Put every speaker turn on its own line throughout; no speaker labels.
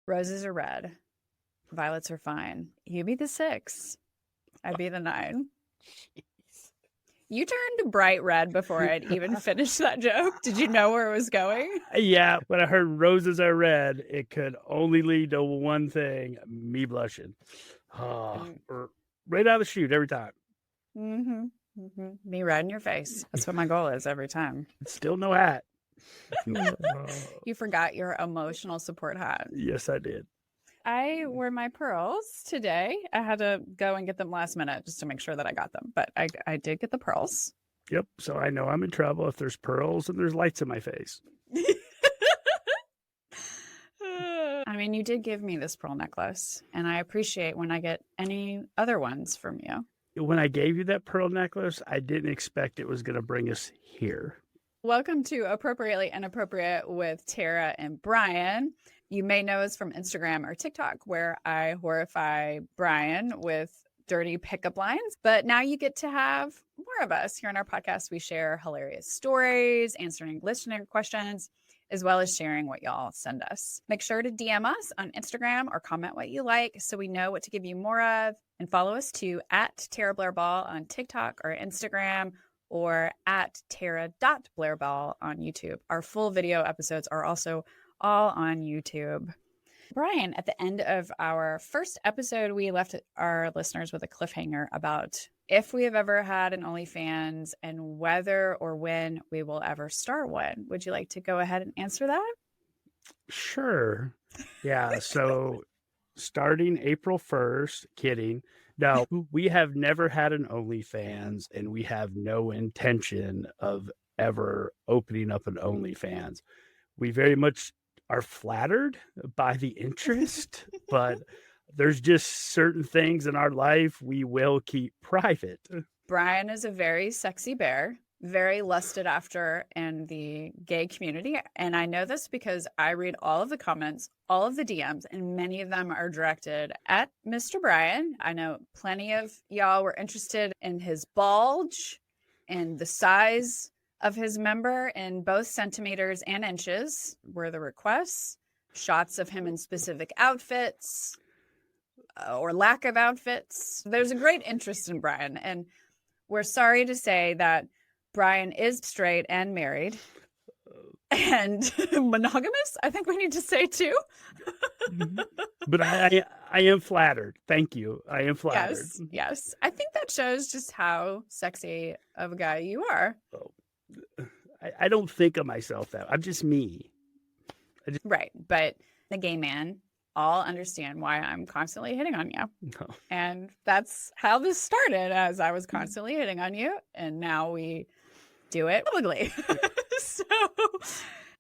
Roses are red. Violets are fine. You be the 6. I'd be the 9. You turned bright red before I'd even finished that joke. Did you know where it was going?
Yeah, when I heard roses are red, it could only lead to one thing, me blushing. Oh, right out of the chute every time.
Me red in your face. That's what my goal is every time.
Still no hat.
You forgot your emotional support hat.
Yes, I did.
I wore my pearls today. I had to go and get them last minute just to make sure that I got them. But I did get the pearls.
Yep. So I know I'm in trouble if there's pearls and there's lights in my face.
I mean, you did give me this pearl necklace, and I appreciate when I get any other ones from you.
When I gave you that pearl necklace, I didn't expect it was going to bring us here.
Welcome to Appropriately Inappropriate with Tara and Brian. You may know us from Instagram or TikTok, where I horrify Brian with dirty pickup lines. But now you get to have more of us here on our podcast. We share hilarious stories, answering listener questions, as well as sharing what y'all send us. Make sure to DM us on Instagram or comment what you like so we know what to give you more of. And follow us too at Tara Blairball on TikTok or Instagram, or at Tara.Blairball on YouTube. Our full video episodes are also all on YouTube. Brian, at the end of our first episode, we left our listeners with a cliffhanger about if we have ever had an OnlyFans and whether or when we will ever start one. Would you like to go ahead and answer that?
Sure. Yeah. So starting April 1st, kidding. No, we have never had an OnlyFans, and we have no intention of ever opening up an OnlyFans. We very much are flattered by the interest, but there's just certain things in our life we will keep private.
Brian is a very sexy bear, very lusted after in the gay community. And I know this because I read all of the comments, all of the DMs, and many of them are directed at Mr. Brian. I know plenty of y'all were interested in his bulge and the size of his member in both centimeters and inches were the requests. Shots of him in specific outfits or lack of outfits. There's a great interest in Brian, and we're sorry to say that Brian is straight and married and monogamous, I think we need to say too.
But I am flattered. Thank you. I am flattered.
Yes. I think that shows just how sexy of a guy you are.
I don't think of myself that. I'm just me.
Right. But the gay man all understand why I'm constantly hitting on you.
No.
And that's how this started, as I was constantly hitting on you. And now we do it publicly. So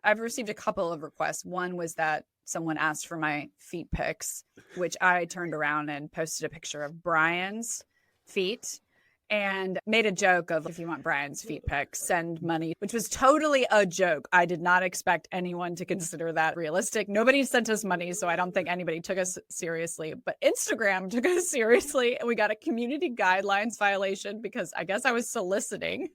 I've received a couple of requests. One was that someone asked for my feet pics, which I turned around and posted a picture of Brian's feet and made a joke of, if you want Brian's feet pics, send money, which was totally a joke. I did not expect anyone to consider that realistic. Nobody sent us money, so I don't think anybody took us seriously. But Instagram took us seriously, and we got a community guidelines violation because I guess I was soliciting.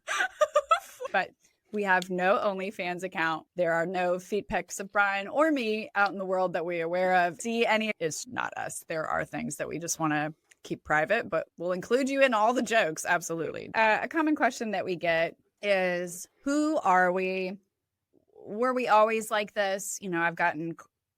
But we have no OnlyFans account. There are no feet pics of Brian or me out in the world that we're aware of. See any, it's not us. There are things that we just want to keep private, but we'll include you in all the jokes. Absolutely. A common question that we get is, who are we? Were we always like this? You know, I've gotten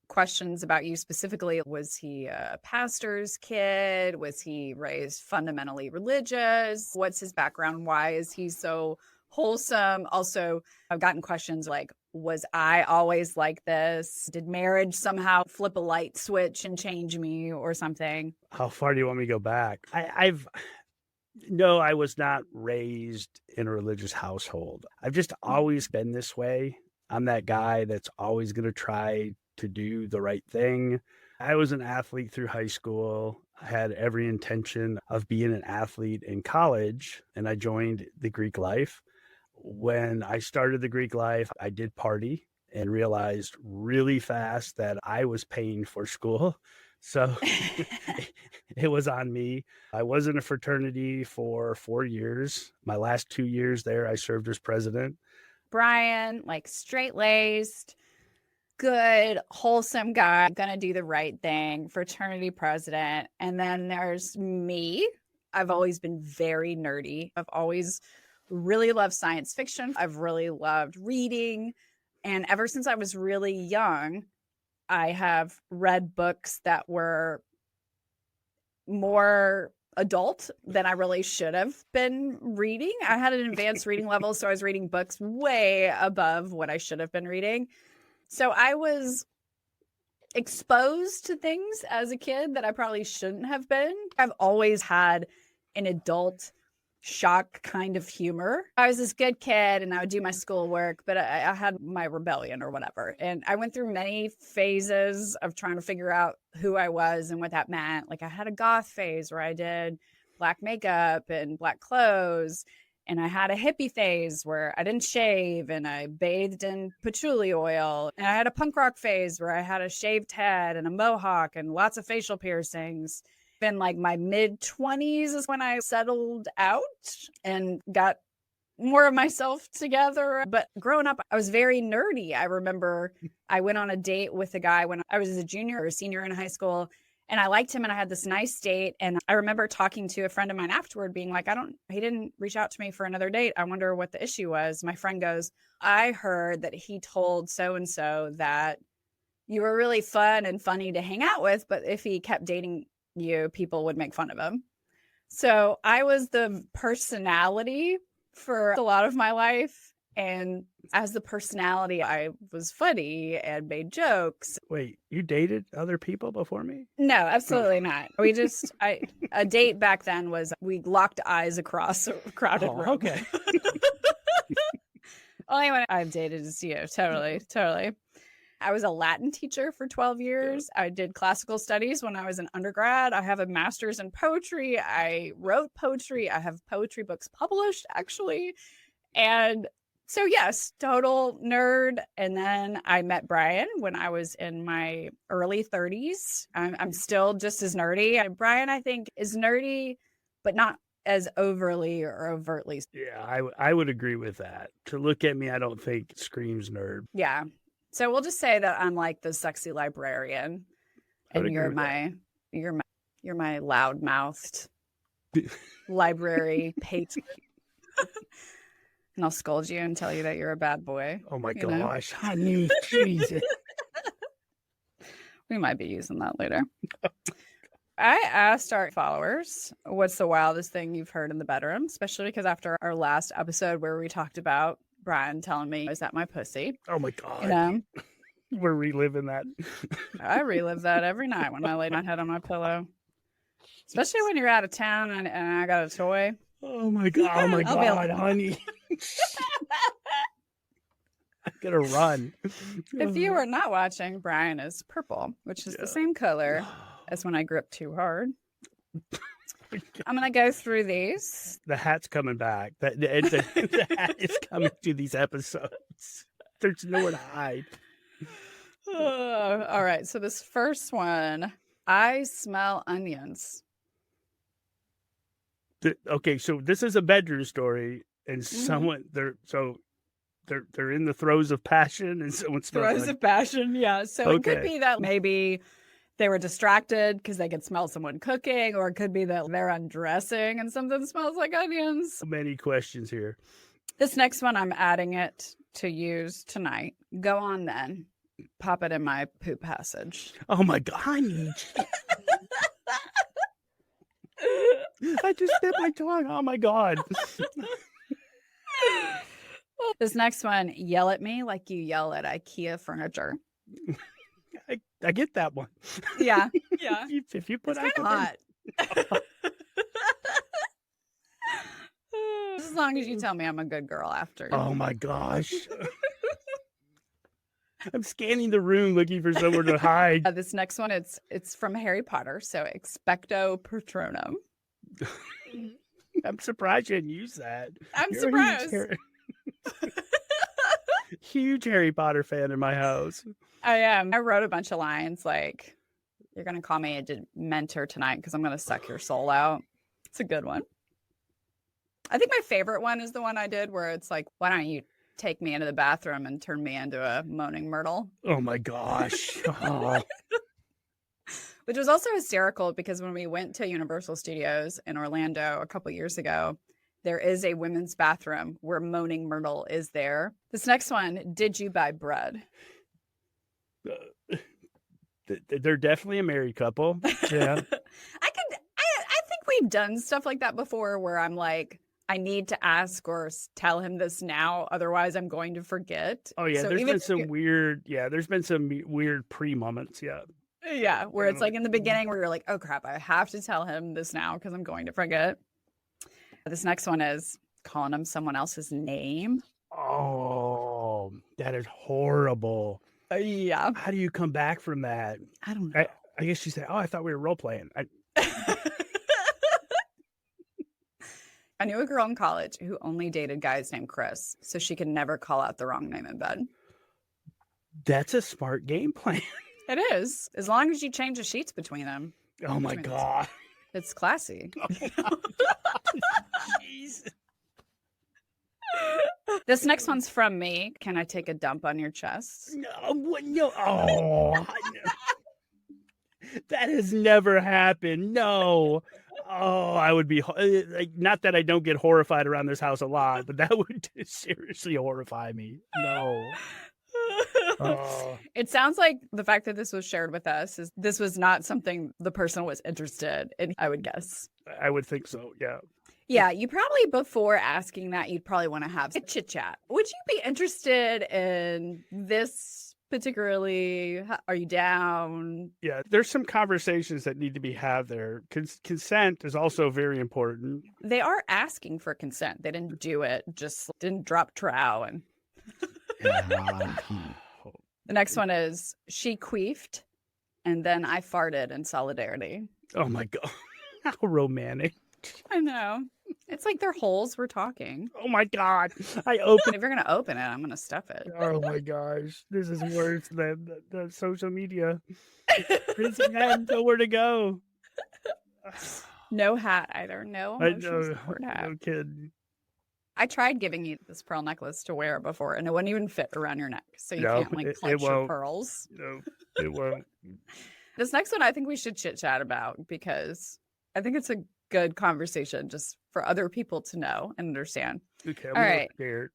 questions about you specifically. Was he a pastor's kid? Was he raised fundamentally religious? What's his background? Why is he so wholesome? Also, I've gotten questions like, was I always like this? Did marriage somehow flip a light switch and change me or something?
How far do you want me to go back? No, I was not raised in a religious household. I've just always been this way. I'm that guy that's always going to try to do the right thing. I was an athlete through high school. I had every intention of being an athlete in college, and I joined the Greek life. When I started the Greek life, I did party and realized really fast that I was paying for school. So it was on me. I was in a fraternity for 4 years. My last 2 years there, I served as president.
Brian, like straight-laced, good, wholesome guy, gonna do the right thing, fraternity president. And then there's me. I've always been very nerdy. I've always really loved science fiction. I've really loved reading. And ever since I was really young, I have read books that were more adult than I really should have been reading. I had an advanced reading level, so I was reading books way above what I should have been reading. So I was exposed to things as a kid that I probably shouldn't have been. I've always had an adult shock kind of humor. I was this good kid and I would do my schoolwork, but I had my rebellion or whatever. And I went through many phases of trying to figure out who I was and what that meant. Like I had a goth phase where I did black makeup and black clothes. And I had a hippie phase where I didn't shave and I bathed in patchouli oil. And I had a punk rock phase where I had a shaved head and a mohawk and lots of facial piercings. In like my mid-20s is when I settled out and got more of myself together. But growing up, I was very nerdy. I remember I went on a date with a guy when I was a junior or a senior in high school. And I liked him and I had this nice date. And I remember talking to a friend of mine afterward being like, he didn't reach out to me for another date. I wonder what the issue was. My friend goes, I heard that he told so-and-so that you were really fun and funny to hang out with, but if he kept dating you, people would make fun of him. So I was the personality for a lot of my life. And as the personality, I was funny and made jokes.
Wait, you dated other people before me?
No, absolutely not. A date back then was we locked eyes across a crowded room.
Okay.
Only one I've dated is you. Totally. I was a Latin teacher for 12 years. I did classical studies when I was an undergrad. I have a master's in poetry. I wrote poetry. I have poetry books published, actually. And so, yes, total nerd. And then I met Brian when I was in my early 30s. I'm still just as nerdy. Brian, I think, is nerdy, but not as overly or overtly.
Yeah, I would agree with that. To look at me, I don't think screams nerd.
Yeah. So we'll just say that I'm like the sexy librarian, and you're my loud-mouthed library patron. And I'll scold you and tell you that you're a bad boy.
Oh my gosh, honey, Jesus.
We might be using that later. I asked our followers, what's the wildest thing you've heard in the bedroom? Especially because after our last episode where we talked about Brian telling me, is that my pussy?
Oh my God. We're reliving that.
I relive that every night when I lay my head on my pillow. Especially when you're out of town and I got a toy.
Oh my God, honey. I'm gonna run.
If you are not watching, Brian is purple, which is the same color as when I grip too hard. I'm gonna go through these.
The hat's coming back. The hat is coming to these episodes. There's nowhere to hide.
All right. So this first one, I smell onions.
Okay, so this is a bedroom story, and someone they're in the throes of passion, and someone smells
throes of passion. Yeah. So it could be that maybe they were distracted because they could smell someone cooking, or it could be that they're undressing and something smells like onions.
So many questions here.
This next one, I'm adding it to use tonight. Go on then. Pop it in my poop passage.
Oh my God, honey. I just bit my tongue. Oh my God.
This next one, yell at me like you yell at IKEA furniture.
I get that one.
Yeah.
If you put
it's kind of hot. As long as you tell me I'm a good girl after.
Oh my gosh. I'm scanning the room looking for somewhere to hide.
This next one, it's from Harry Potter, so expecto patronum.
I'm surprised you didn't use that.
I'm surprised.
Huge Harry Potter fan in my house.
I am. I wrote a bunch of lines like, you're going to call me a mentor tonight because I'm going to suck your soul out. It's a good one. I think my favorite one is the one I did where it's like, why don't you take me into the bathroom and turn me into a moaning myrtle.
Oh my gosh. Oh.
Which was also hysterical because when we went to Universal Studios in Orlando a couple years ago, there is a women's bathroom where moaning myrtle is there. This next one, did you buy bread?
They're definitely a married couple. Yeah.
I think we've done stuff like that before where I'm like, I need to ask or tell him this now, otherwise I'm going to forget.
Oh yeah,
So
there's been some weird pre-moments, yeah.
Yeah, where it's like in the beginning where you're like, oh crap, I have to tell him this now because I'm going to forget. This next one is calling him someone else's name.
Oh, that is horrible.
Yeah.
How do you come back from that?
I don't know.
I guess you say, oh, I thought we were role-playing.
I knew a girl in college who only dated guys named Chris, so she could never call out the wrong name in bed.
That's a smart game plan.
It is. As long as you change the sheets between them.
Oh my God.
It's classy.
Jeez.
This next one's from me. Can I take a dump on your chest?
No. Oh, that has never happened. No. Oh, I would be like, not that I don't get horrified around this house a lot, but that would seriously horrify me. No. Oh.
It sounds like the fact that this was shared with us is this was not something the person was interested in, I would guess.
I would think so, yeah.
Yeah, you probably, before asking that, you'd probably want to have a chit chat. Would you be interested in this particularly? Are you down?
Yeah, there's some conversations that need to be had there. Consent is also very important.
They are asking for consent. They didn't do it, just didn't drop trow. And the next one is, she queefed, and then I farted in solidarity.
Oh my God. How romantic.
I know. It's like their holes were talking.
Oh my God.
If you're going to open it, I'm going to stuff it.
Oh my gosh. This is worse than the social media. This had nowhere to go.
No hat either. No emotional support hat.
No kidding.
I tried giving you this pearl necklace to wear before, and it wouldn't even fit around your neck. So you can't like clutch your pearls.
No, it won't.
This next one I think we should chit chat about because I think it's a good conversation just for other people to know and understand.
Okay, I'm a little scared.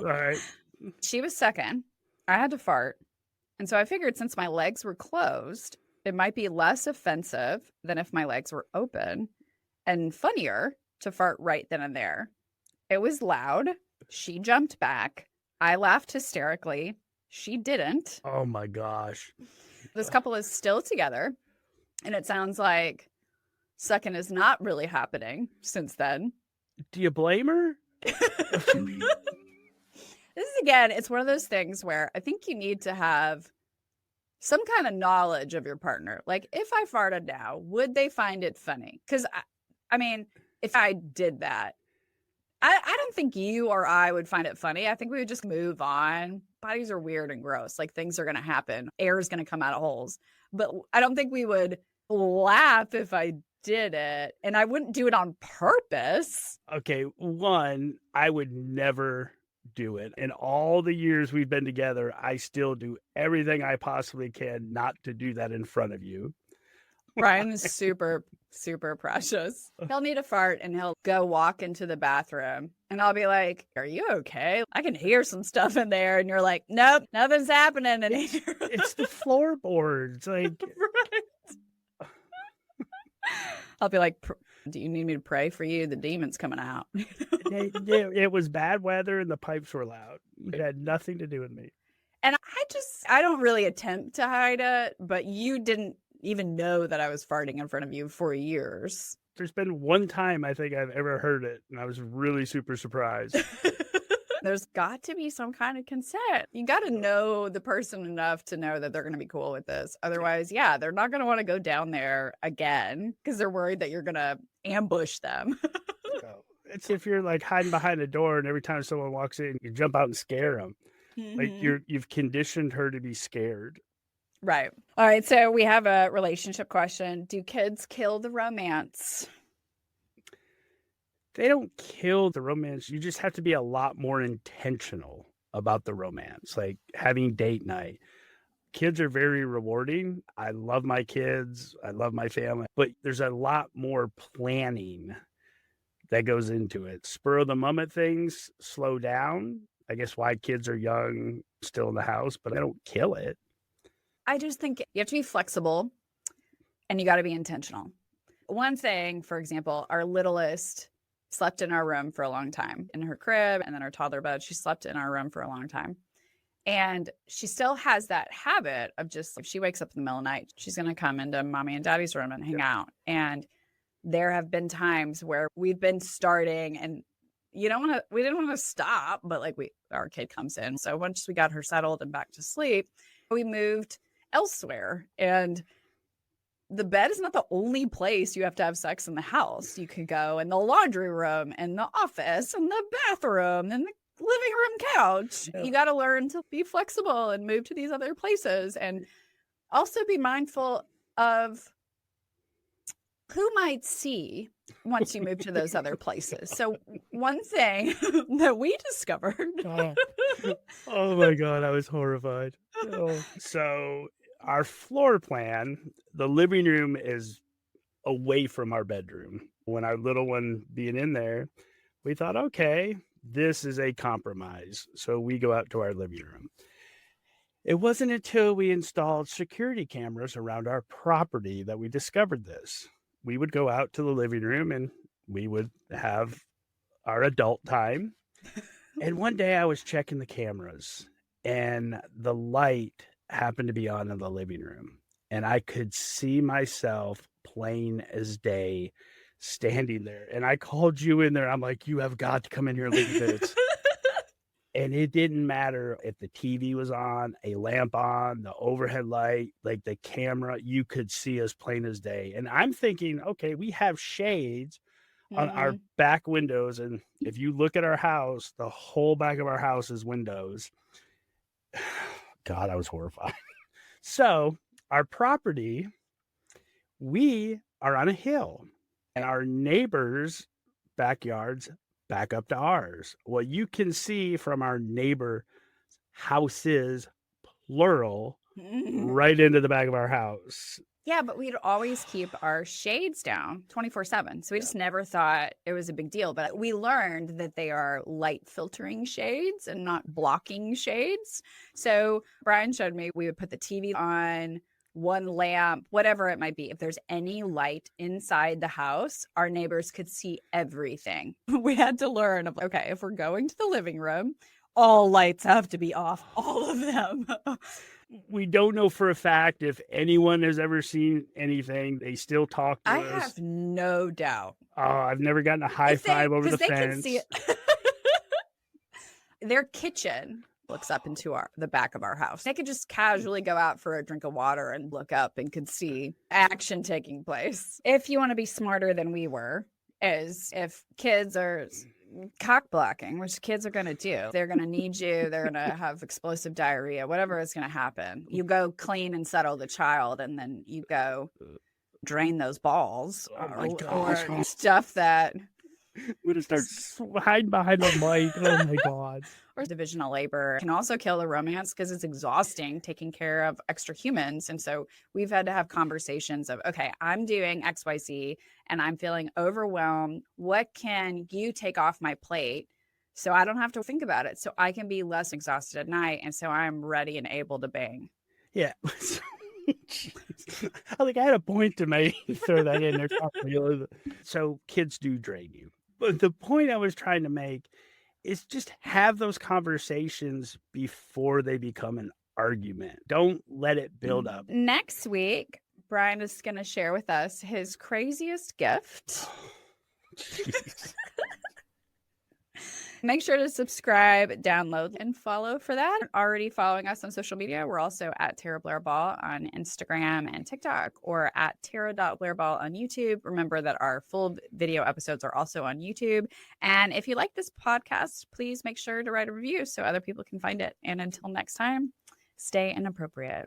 All right.
She was sucking. I had to fart. And so I figured since my legs were closed, it might be less offensive than if my legs were open and funnier to fart right then and there. It was loud. She jumped back. I laughed hysterically. She didn't.
Oh my gosh.
This couple is still together. And it sounds like sucking is not really happening since then.
Do you blame her?
This is, again, it's one of those things where I think you need to have some kind of knowledge of your partner. Like, if I farted now, would they find it funny? Because, I mean, if I did that, I don't think you or I would find it funny. I think we would just move on. Bodies are weird and gross. Like, things are going to happen. Air is going to come out of holes. But I don't think we would laugh if I did it. And I wouldn't do it on purpose.
Okay, one, I would never do it. In all the years we've been together, I still do everything I possibly can not to do that in front of you.
Ryan is super, super precious. He'll need a fart and he'll go walk into the bathroom. And I'll be like, are you okay? I can hear some stuff in there. And you're like, nope, nothing's happening in here.
It's the floorboards. Like,
right. I'll be like, do you need me to pray for you? The demon's coming out.
It was bad weather and the pipes were loud. It had nothing to do with me.
And I don't really attempt to hide it, but you didn't even know that I was farting in front of you for years.
There's been one time I think I've ever heard it, and I was really super surprised.
There's got to be some kind of consent. You got to know the person enough to know that they're going to be cool with this. Otherwise, yeah, they're not going to want to go down there again because they're worried that you're going to ambush them.
It's if you're like hiding behind a door and every time someone walks in, you jump out and scare them. Mm-hmm. Like you've conditioned her to be scared.
Right. All right. So we have a relationship question. Do kids kill the romance?
they don't kill the romance. You just have to be a lot more intentional about the romance, like having date night. Kids are very rewarding. I love my kids. I love my family, but there's a lot more planning that goes into it. Spur of the moment things slow down. I guess why kids are young, still in the house, but I don't kill it.
I just think you have to be flexible and you got to be intentional. One thing, for example, our littlest slept in our room for a long time in her crib, and then our toddler bed. She slept in our room for a long time. And she still has that habit of just, if she wakes up in the middle of the night, she's going to come into mommy and daddy's room and hang out. And there have been times where we've been starting and we didn't want to stop, but like our kid comes in. So once we got her settled and back to sleep, we moved elsewhere. And the bed is not the only place you have to have sex in the house. You could go in the laundry room and the office and the bathroom and the living room couch. You got to learn to be flexible and move to these other places, and also be mindful of who might see once you move to those other places. So one thing that we discovered.
Oh my God, I was horrified. So our floor plan, the living room is away from our bedroom. When our little one being in there, we thought, okay, this is a compromise. So we go out to our living room. It wasn't until we installed security cameras around our property that we discovered this. We would go out to the living room and we would have our adult time. And one day I was checking the cameras and the light happened to be on in the living room. And I could see myself plain as day standing there. And I called you in there. I'm like, you have got to come in here and look at this. And it didn't matter if the TV was on, a lamp on, the overhead light, like the camera, you could see us plain as day. And I'm thinking, okay, we have shades on our back windows. And if you look at our house, the whole back of our house is windows. God, I was horrified. So our property, we are on a hill. And our neighbors' backyards back up to ours. Well, you can see from our neighbor houses, plural, right into the back of our house.
Yeah, but we'd always keep our shades down 24/7. So we just never thought it was a big deal. But we learned that they are light filtering shades and not blocking shades. So Brian showed me we would put the TV on, one lamp, whatever it might be. If there's any light inside the house, our neighbors could see everything. We had to learn, okay, if we're going to the living room, all lights have to be off, all of them.
We don't know for a fact if anyone has ever seen anything. They still talk to us.
I have no doubt.
Oh, I've never gotten a high five over the fence. Can see it.
Their kitchen looks up into the back of our house. They could just casually go out for a drink of water and look up and could see action taking place. If you want to be smarter than we were, is if kids are cock blocking, which kids are going to do, they're going to need you, they're going to have explosive diarrhea, whatever is going to happen. You go clean and settle the child, and then you go drain those balls.
Oh my gosh.
Or stuff that
we're going to start hiding behind the mic. Oh my God.
Or divisional labor can also kill the romance because it's exhausting taking care of extra humans. And so we've had to have conversations of, okay, I'm doing XYZ and I'm feeling overwhelmed. What can you take off my plate so I don't have to think about it, so I can be less exhausted at night, and so I'm ready and able to bang?
Yeah. I had a point to make. Throw that in there. So kids do drain you. But the point I was trying to make is just have those conversations before they become an argument. Don't let it build up.
Next week, Brian is going to share with us his craziest gift. Make sure to subscribe, download, and follow for that. Already following us on social media, we're also at Tara Blair Ball on Instagram and TikTok, or at Tara.BlairBall on YouTube. Remember that our full video episodes are also on YouTube. And if you like this podcast, please make sure to write a review so other people can find it. And until next time, stay inappropriate.